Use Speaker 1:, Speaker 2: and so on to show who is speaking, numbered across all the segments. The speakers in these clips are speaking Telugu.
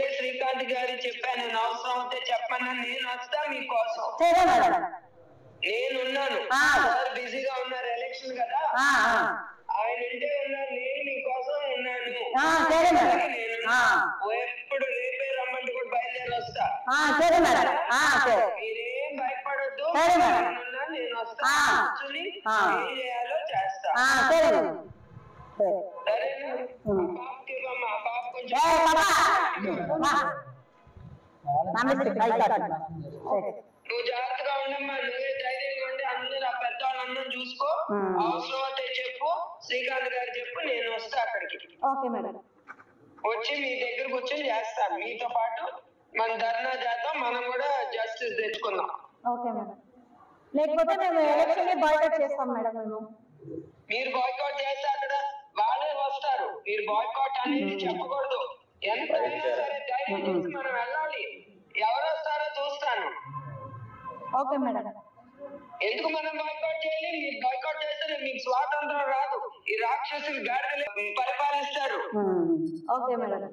Speaker 1: ఇప్పుడే శ్రీకాంత్ గారి చెప్పాను, అవసరం అయితే చెప్పన్నా, నేను వస్తా మీకోసం. నేనున్నాను. సార్ బిజీగా ఉన్నారు, ఎలక్షన్ కదా, ఆయన ఇంటే ఉన్నారు, నేను మీకోసం ఉన్నాను. ఎప్పుడు రేపే రమ్మంటే కూడా బయలుదేరి వస్తా. మీరేం భయపడద్దు, నేను వస్తా, ఏం చేయాలో చేస్తా. సరేనా? బాబుకి ఇవ్వమ్మా, బాబు కొంచెం నువ్వు జాగ్రత్తగా ఉండమ్మా, నువ్వే ధైర్యంగా ఉండి అందరూ ఆ పెద్దవాళ్ళందరూ చూసుకో. అవసరం అయితే చెప్పు, శ్రీకాంత్ గారు చెప్పు, నేను వస్తా అక్కడికి. వచ్చి మీ దగ్గర కూర్చొని చేస్తాను, మీతో పాటు మనం ధర్నా చేద్దాం, మనం కూడా జస్టిస్ తెచ్చుకుందాం.
Speaker 2: లేకపోతే మేము ఎలక్షన్ బాయ్కాట్ చేస్తాం మేడం.
Speaker 1: మీరు బాయ్కాట్ చేస్తే అక్కడ వాళ్ళే వస్తారు, మీరు బాయ్కాట్ అనేది చెప్పకూడదు. ఎంతైనా సరే ధైర్యం చేసి మనం వెళ్ళాలి, ఎవరు వస్తారో చూస్తాను.
Speaker 2: Okay madam.
Speaker 1: ఎందుకు మనం బాయ్కాట్ చేయాలి? మీరు బాయ్కాట్ చేస్తే మీకు స్వాతంత్రం రాదు, ఈ రాక్షసులు గాడిదలు పరిపాలిస్తారు.
Speaker 2: Okay madam.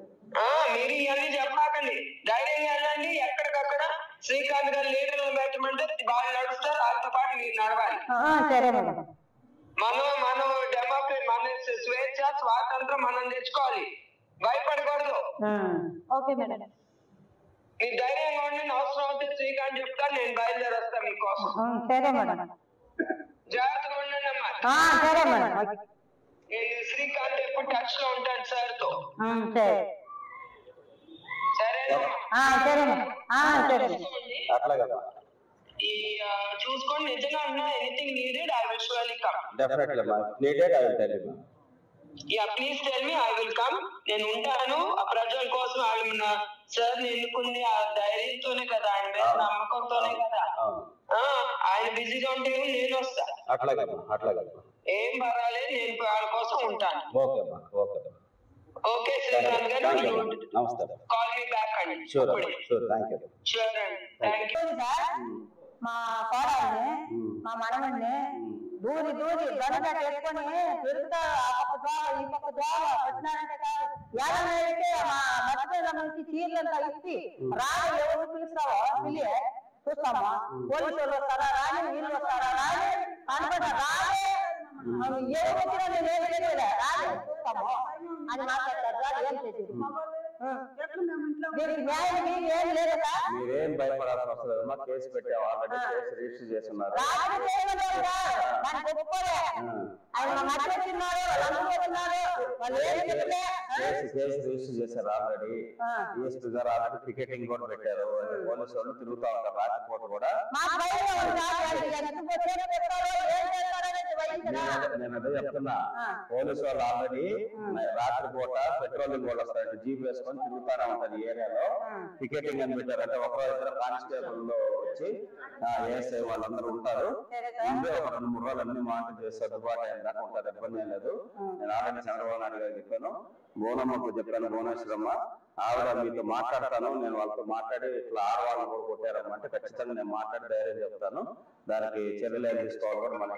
Speaker 1: మీరు ఇవన్నీ చెప్పకండి, ధైర్యంగా వెళ్ళండి. ఎక్కడికక్కడ శ్రీకాంత్ గారు లీడర్లు పెట్టమంటే వాళ్ళు నడుస్తారు, వాళ్ళతో పాటు మీరు నడవాలి. మనం డెమోక్రసీ, మన స్వేచ్ఛ స్వాతంత్రం మనం తెచ్చుకోవాలి, భయపడకూడదు.
Speaker 2: Okay madam.
Speaker 1: మీరు ధైర్యంగా ఉండి, అవసరం అవుతే శ్రీకాంత్ చెప్తాను, నేను బయలుదేరి వస్తాను మీకోసం. జాగ్రత్తగా ఉండండి అమ్మా. నేను శ్రీకాంత్ ఎప్పుడు టచ్ లో ఉంటాను సార్ తో. ఈ చూసుకోండి, నిజంగా ఉన్నా anything needed I will surely come.
Speaker 3: Definitely మా needed I will tell you.
Speaker 1: Yeah please tell me, I will come. నేను ఉంటాను, ఆ ప్రజల కోసం. ఆయన సార్ ఎన్నుకుంది ఆ ధైర్యంతోనే కదా, ఆయన మీద నమ్మకంతోనే కదా. ఆయన బిజీగా ఉంటే నేను వస్తా. ఏం పర్వాలేదు, నేను వాళ్ళ కోసం ఉంటాను. ఓకే శ్రీకాంత్ గారు,
Speaker 3: నమస్కారం.
Speaker 1: కాల్ మీ బ్యాక్ అండి.
Speaker 3: Sure thank you.
Speaker 1: షూర్ అండి, థ్యాంక్ యూ.
Speaker 2: మా కోడల్ని, మా మనవడిని దూరి గనుక వేసుకొని తిరుగుతా, ఆ పక్క ద్వారా ఈ పక్క ద్వారా వచ్చినారంటే కాదు, ఏడైతే మా మర్చిపోయిన నుంచి చీరలంతా ఇచ్చి రాని, ఎవరు పిలుస్తావో పిలి చూస్తామా, పోలీసు వాళ్ళు వస్తారా రాని, వీళ్ళు వస్తారా రాని అనుకుంటా, రాని ఎవరు వచ్చినా నేను ఏం తెలియలే, రాని చూస్తాము అని మాట్లాడతారు. ఏం చేసేది ఏం లేదు సార్.
Speaker 3: మీరేం భయపడాల్సిన అవసరం లేదు, కేసు పెట్టాము, ఆల్రెడీ కేసు రిజిస్టర్ చేస్తున్నారు. కేసు రిజిస్టర్ చేశారు ఆల్రెడీ. డిఎస్పీ గారు ఆల్రెడీ టికెటింగ్ కూడా పెట్టారు. పోలీసు వాళ్ళు తిరుగుతా ఉంటారు రాత్రిపూట కూడా. నేను అదే చెప్తున్నా, పోలీసు వాళ్ళు ఆల్రెడీ రాత్రిపూట పెట్రోలింగ్ కూడా వస్తారు, జీప్ వేసుకొని తిరుగుతానే ఉంటారు ఈ ఏరియాలో. టికెటింగ్ అని పెట్టారు, అంటే ఒకరో ఇద్దరు కానిస్టేబుల్ లో వచ్చి ఏఎస్ఐ వాళ్ళందరూ ఉంటారు. ముందే ఒక 2-3 రోజులు అన్ని మానిటర్ చేసి సర్దుబాటు అయిన దాకా ఉంటారు, ఇబ్బంది ఏం లేదు. నేను ఆల్రెడీ చంద్రబాబు నాయుడు గారికి చెప్పాను, బోనమ్మకు చెప్పాను, భువనేశ్వరమ్మ ఆవిడ మీతో మాట్లాడతాను, నేను వాళ్ళతో మాట్లాడి ఇట్లా ఆడవాళ్ళని కూడా కొట్టారమ్మంటే ఖచ్చితంగా నేను మాట్లాడి ధైర్యం చెప్తాను, దానికి చర్యలు ఏం తీసుకోవాలి కూడా మన